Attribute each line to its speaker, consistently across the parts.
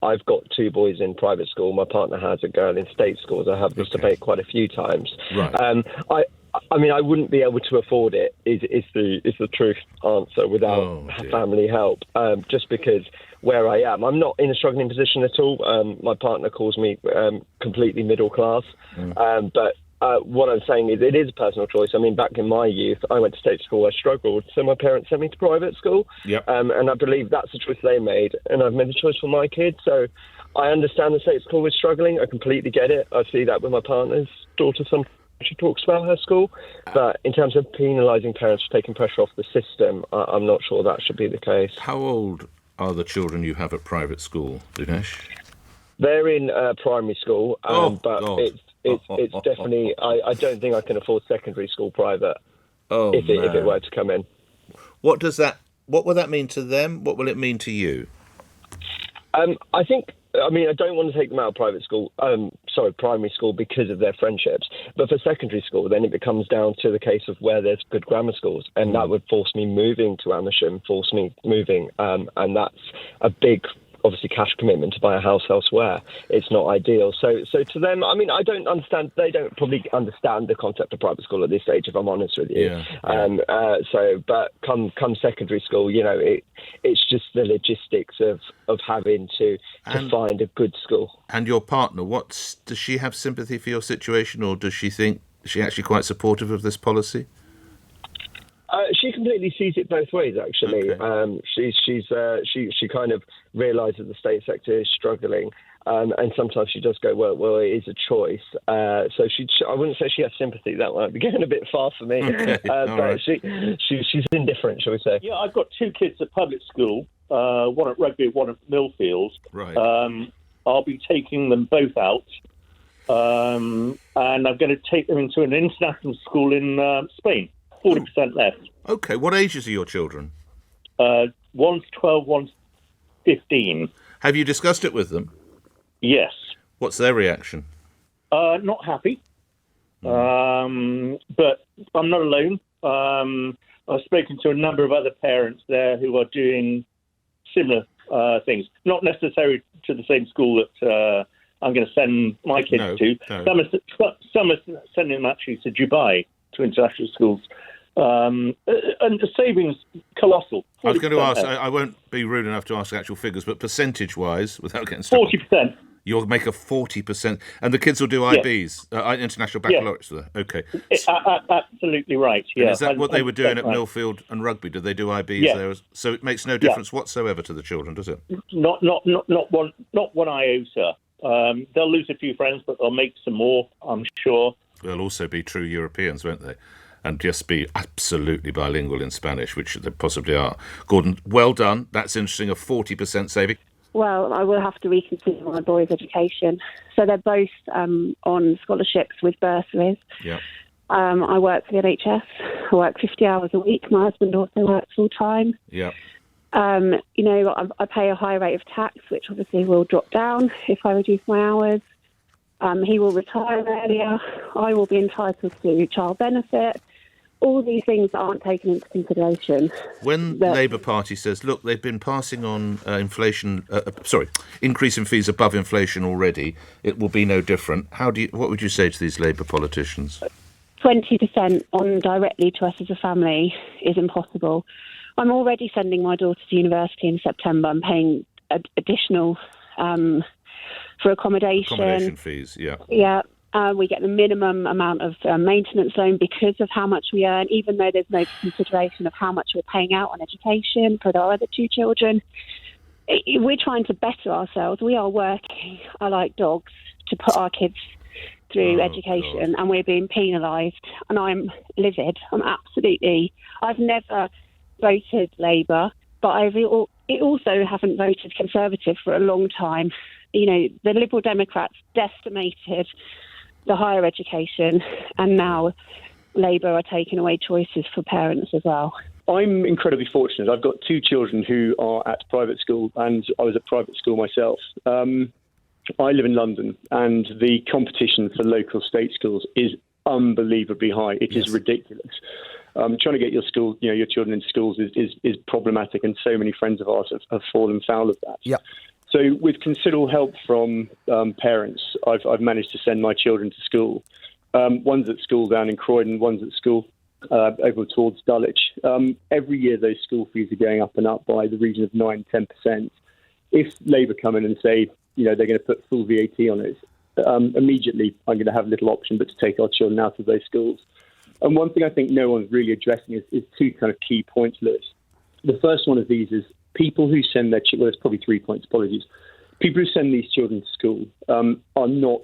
Speaker 1: I've got two boys in private school. My partner has a girl in state schools. I have this debate quite a few times.
Speaker 2: Right.
Speaker 1: I mean, I wouldn't be able to afford it. Is the truth answer without family help? Just because where I am, I'm not in a struggling position at all. My partner calls me completely middle class, but. What I'm saying is it is a personal choice. I mean, back in my youth, I went to state school. I struggled, so my parents sent me to private school.
Speaker 2: Yep.
Speaker 1: And I believe that's the choice they made, and I've made the choice for my kids. So I understand the state school is struggling. I completely get it. I see that with my partner's daughter. She talks about her school. But in terms of penalising parents for taking pressure off the system, I'm not sure that should be the case.
Speaker 2: How old are the children you have at private school, Vinesh?
Speaker 1: They're in primary school, but
Speaker 2: God.
Speaker 1: It's definitely. I don't think I can afford secondary school private if it were to come in.
Speaker 2: What will that mean to them? What will it mean to you?
Speaker 1: I think. I mean, I don't want to take them out of primary school because of their friendships. But for secondary school, then it becomes down to the case of where there's good grammar schools, and that would force me moving to Amersham, and that's a big. Obviously cash commitment to buy a house elsewhere. It's not ideal. So to them, I mean, I don't understand. They don't probably understand the concept of private school at this stage, if I'm honest with you. But come secondary school, you know, it's just the logistics of having to find a good school.
Speaker 2: And your partner, does she have sympathy for your situation, or does she think she actually quite supportive of this policy?
Speaker 1: She completely sees it both ways, actually.
Speaker 2: Okay.
Speaker 1: She kind of realises the state sector is struggling, and sometimes she does go, well, it is a choice. So I wouldn't say she has sympathy. That might be getting a bit far for me.
Speaker 2: Okay.
Speaker 1: But
Speaker 2: right.
Speaker 1: she's indifferent, shall we say?
Speaker 3: Yeah, I've got two kids at public school, one at Rugby, one at Millfield.
Speaker 2: Right.
Speaker 3: I'll be taking them both out, and I'm going to take them into an international school in Spain. 40% left.
Speaker 2: Okay, what ages are your children?
Speaker 3: One's 12, one's 15.
Speaker 2: Have you discussed it with them?
Speaker 3: Yes.
Speaker 2: What's their reaction?
Speaker 3: Not happy. But I'm not alone. I've spoken to a number of other parents there who are doing similar things. Not necessarily to the same school that I'm going to send my kids to.
Speaker 2: No.
Speaker 3: Some are sending them actually to Dubai, to international schools. And the savings colossal. 40%.
Speaker 2: I was going to ask, I won't be rude enough to ask actual figures, but percentage-wise, without getting stuck
Speaker 3: 40%.
Speaker 2: You'll make a 40%, and the kids will do IBs, international baccalaureates.
Speaker 3: Yes.
Speaker 2: Okay.
Speaker 3: Absolutely right, yeah.
Speaker 2: And is that what they were doing at Millfield and Rugby? Did they do IBs there? So it makes no difference whatsoever to the children, does it?
Speaker 3: Not one iota. They'll lose a few friends, but they'll make some more, I'm sure.
Speaker 2: They'll also be true Europeans, won't they? And just be absolutely bilingual in Spanish, which they possibly are. Gordon, well done. That's interesting, a 40% saving.
Speaker 4: Well, I will have to reconsider my boys' education. So they're both on scholarships with bursaries.
Speaker 2: Yeah.
Speaker 4: I work for the NHS. I work 50 hours a week. My husband also works full-time.
Speaker 2: Yeah.
Speaker 4: You know, I pay a high rate of tax, which obviously will drop down if I reduce my hours. He will retire earlier. I will be entitled to child benefit. All these things aren't taken into consideration.
Speaker 2: When the Labour Party says, look, they've been passing on increase in fees above inflation already, it will be no different. What would you say to these Labour politicians?
Speaker 4: 20% on directly to us as a family is impossible. I'm already sending my daughter to university in September. I'm paying additional for accommodation.
Speaker 2: Accommodation fees, yeah.
Speaker 4: Yeah. We get the minimum amount of maintenance loan because of how much we earn, even though there's no consideration of how much we're paying out on education for our other two children. We're trying to better ourselves. We are working, like dogs, to put our kids through education, and we're being penalised. And I'm livid. I've never voted Labour, but I also haven't voted Conservative for a long time. You know, the Liberal Democrats decimated the higher education, and now Labour are taking away choices for parents as well.
Speaker 5: I'm incredibly fortunate. I've got two children who are at private school, and I was at private school myself. I live in London, and the competition for local state schools is unbelievably high. It is ridiculous. Trying to get your children into schools is problematic, and so many friends of ours have fallen foul of that.
Speaker 6: Yeah.
Speaker 5: So with considerable help from parents, I've managed to send my children to school. One's at school down in Croydon, one's at school over towards Dulwich. Every year those school fees are going up and up by the region of 9-10%. If Labour come in and say, they're going to put full VAT on it, immediately I'm going to have little option but to take our children out of those schools. And one thing I think no one's really addressing is two kind of key points, Lewis. The first one of these is people who send their children, well, it's probably 3 points, apologies. People who send these children to school are not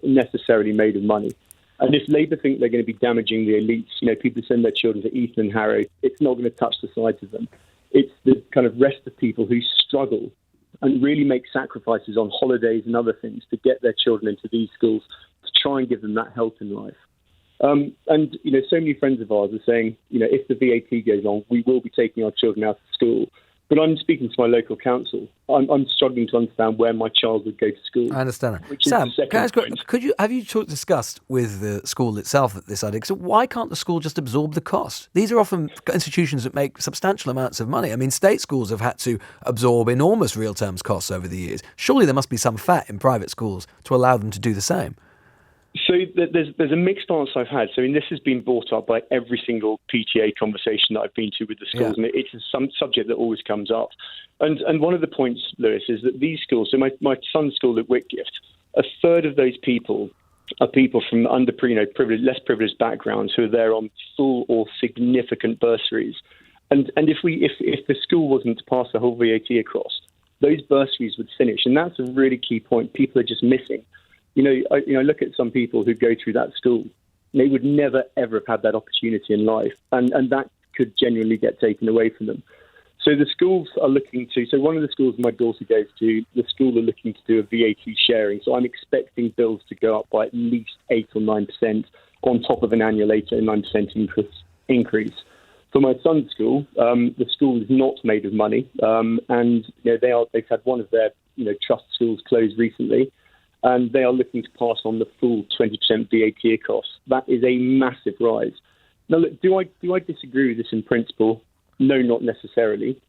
Speaker 5: necessarily made of money. And if Labour think they're going to be damaging the elites, people who send their children to Eton and Harrow, it's not going to touch the sides of them. It's the kind of rest of people who struggle and really make sacrifices on holidays and other things to get their children into these schools to try and give them that help in life. And so many friends of ours are saying, if the VAT goes on, we will be taking our children out of school. But I'm speaking to my local council. I'm struggling to understand where my child would go to school.
Speaker 6: I understand that. Sam, can I ask, have you discussed with the school itself this idea? So why can't the school just absorb the cost? These are often institutions that make substantial amounts of money. I mean, state schools have had to absorb enormous real terms costs over the years. Surely there must be some fat in private schools to allow them to do the same.
Speaker 5: So there's a mixed answer I've had. So this has been brought up by every single PTA conversation that I've been to with the schools, and it's some subject that always comes up. And one of the points, Lewis, is that these schools, so my son's school at Whitgift, a third of those people are people from less privileged backgrounds who are there on full or significant bursaries. And if the school wasn't to pass the whole VAT across, those bursaries would finish. And that's a really key point people are just missing. I look at some people who go through that school. They would never, ever have had that opportunity in life. And that could genuinely get taken away from them. So the schools are looking to, so one of the schools my daughter goes to, the school are looking to do a VAT sharing. So I'm expecting bills to go up by at least 8 or 9% on top of an annual 8 or 9% increase. For my son's school, the school is not made of money. And they've had one of their trust schools closed recently. And they are looking to pass on the full 20% VAT cost. That is a massive rise. Now, look, do I disagree with this in principle? No, not necessarily.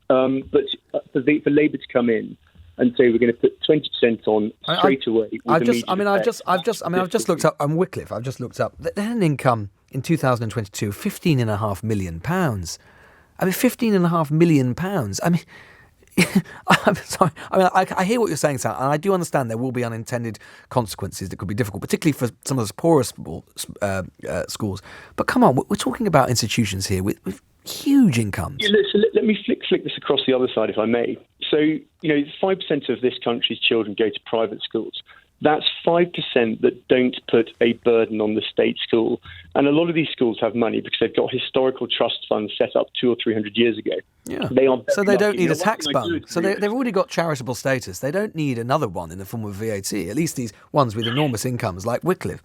Speaker 5: But for Labour to come in and say we're going to put 20% on straight away. I've
Speaker 6: just looked up. I'm Wycliffe. I've just looked up. They had an income in 2022 of £15.5 million. I mean, £15.5 million. I mean. I'm sorry. I mean, I hear what you're saying, Sam, and I do understand there will be unintended consequences that could be difficult, particularly for some of the poorest schools. But come on, we're talking about institutions here with huge incomes.
Speaker 5: Yeah, let me flick this across the other side, if I may. So, 5% of this country's children go to private schools. That's 5% that don't put a burden on the state school. And a lot of these schools have money because they've got historical trust funds set up 200 or 300 years ago.
Speaker 6: Yeah.
Speaker 5: So
Speaker 6: they don't need a tax bump. So they've already got charitable status. They don't need another one in the form of VAT, at least these ones with enormous incomes like Wycliffe.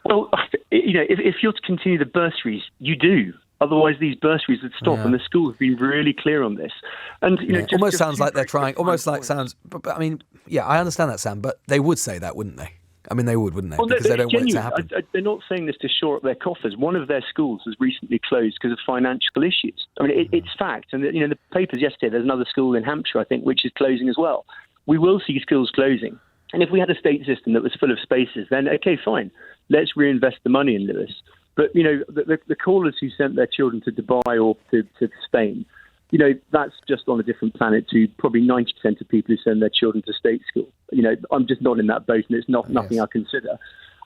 Speaker 5: Well, if you're to continue the bursaries, you do. Otherwise, these bursaries would stop, and the school have been really clear on this. And
Speaker 6: almost sounds like they're trying. Almost like sounds. But I mean, yeah, I understand that, Sam. But they would say that, wouldn't they? I mean, they would, wouldn't they?
Speaker 5: Well,
Speaker 6: because they don't want it to happen.
Speaker 5: They're not saying this to shore up their coffers. One of their schools has recently closed because of financial issues. I mean, it's fact. And the papers yesterday, there's another school in Hampshire, I think, which is closing as well. We will see schools closing. And if we had a state system that was full of spaces, then okay, fine, let's reinvest the money in Lewis. But, the callers who sent their children to Dubai or to Spain, that's just on a different planet to probably 90% of people who send their children to state school. I'm just not in that boat, and it's nothing I consider.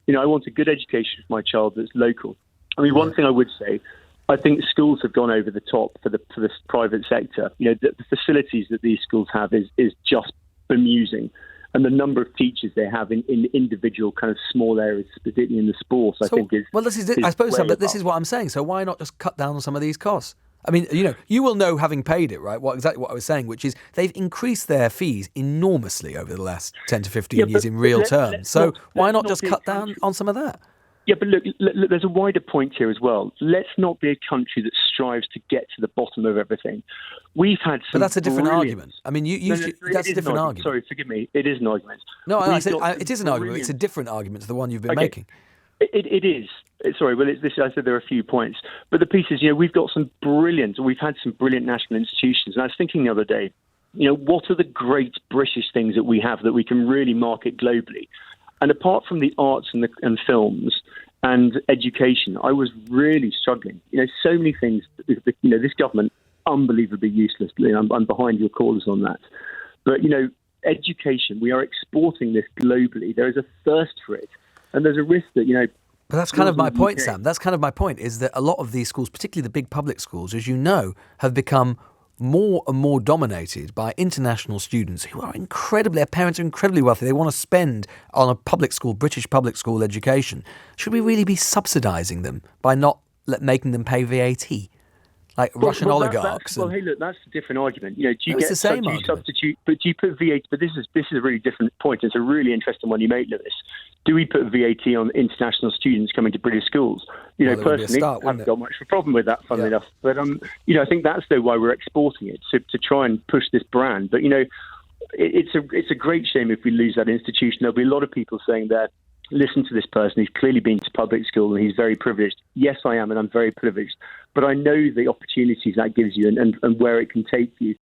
Speaker 5: I want a good education for my child that's local. I mean, one thing I would say, I think schools have gone over the top for the private sector. The facilities that these schools have is just bemusing. And the number of teachers they have in individual kind of small areas, particularly in the sports, I think is... Well,
Speaker 6: this is it. I suppose so, but this is what I'm saying. So why not just cut down on some of these costs? I mean, you will know having paid it, right? Exactly what I was saying, which is they've increased their fees enormously over the last 10 to 15 years in real terms. So why not just cut down on some of that?
Speaker 5: Yeah, but look, there's a wider point here as well. Let's not be a country that strives to get to the bottom of everything. We've had some.
Speaker 6: But that's a different argument. I mean, that's a different argument.
Speaker 5: Sorry, forgive me. It is an argument.
Speaker 6: No, it is an argument. It's a different argument to the one you've been making.
Speaker 5: It is. Sorry, well, I said there are a few points. But the piece is, we've had some brilliant national institutions. And I was thinking the other day, what are the great British things that we have that we can really market globally? And apart from the arts and films and education, I was really struggling. So many things, this government, unbelievably useless. I'm behind your callers on that. But, education, we are exporting this globally. There is a thirst for it. And there's a risk that,
Speaker 6: But that's kind of my point, Sam. That's kind of my point, is that a lot of these schools, particularly the big public schools, as you know, have become more and more dominated by international students who are their parents are incredibly wealthy. They want to spend on a public school, British public school education. Should we really be subsidising them by not making them pay VAT? Like Russian oligarchs.
Speaker 5: Hey, look, that's a different argument. Do you
Speaker 6: it's the same argument.
Speaker 5: Substitute? But do you put VAT? But this is a really different point. It's a really interesting one you make, Lewis. Do we put VAT on international students coming to British schools? Personally, I haven't got much of a problem with that, funnily enough. But I think that's why we're exporting it to try and push this brand. But it's a great shame if we lose that institution. There'll be a lot of people saying that. Listen to this person. He's clearly been to public school and he's very privileged. Yes, I am, and I'm very privileged. But I know the opportunities that gives you and where it can take you.